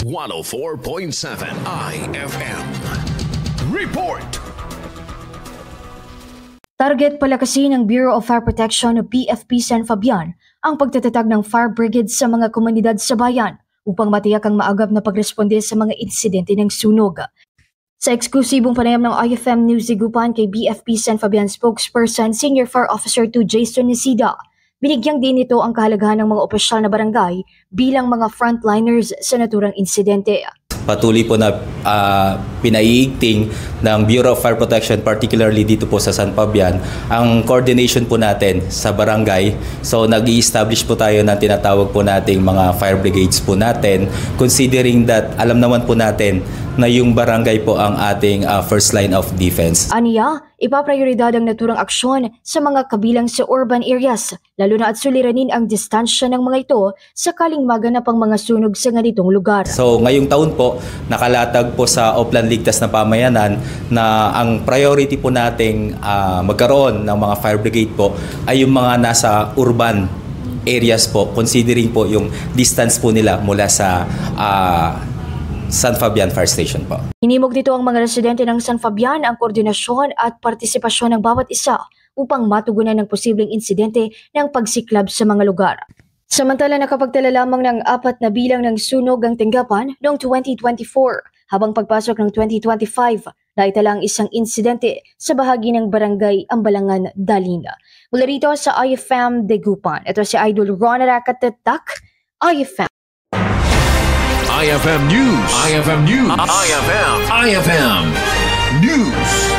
104.7 IFM. Report! Target palakasin ng Bureau of Fire Protection o BFP San Fabian ang pagtatatag ng fire brigade sa mga komunidad sa bayan upang matiyak ang maagap na pagresponde sa mga insidente ng sunog. Sa eksklusibong panayam ng IFM News Zigupan kay BFP San Fabian spokesperson Senior Fire Officer 2 Jason Nisida, binigyang din ito ang kahalagahan ng mga opisyal na barangay bilang mga frontliners sa naturang insidente. Patuloy po na pinaiigting ng Bureau of Fire Protection, particularly dito po sa San Fabian, ang coordination po natin sa barangay. So nag-i-establish po tayo ng tinatawag po nating mga fire brigades po natin, considering that alam naman po natin na yung barangay po ang ating first line of defense. Aniya, ipaprioridad ang naturang aksyon sa mga kabilang sa urban areas, lalo na at suliranin ang distansya ng mga ito sakaling maganap ang mga sunog sa ganitong lugar. So ngayong taon po, nakalatag po sa Oplan Ligtas na Pamayanan na ang priority po nating magkaroon ng mga fire brigade po ay yung mga nasa urban areas po, considering po yung distance po nila mula sa San Fabian Fire Station po. Hinimok dito ang mga residente ng San Fabian ang koordinasyon at partisipasyon ng bawat isa upang matugunan ng posibleng insidente ng pagsiklab sa mga lugar. Samantala, nakapagtala lamang ng 4 na bilang ng sunog ang tanggapan noong 2024, habang pagpasok ng 2025, naitala ang isang insidente sa bahagi ng barangay Ambalangan, Dalina. Mula rito sa IFM Dagupan, ito si Idol Ron Aracatatak, IFM. IFM News. IFM News. IFM News.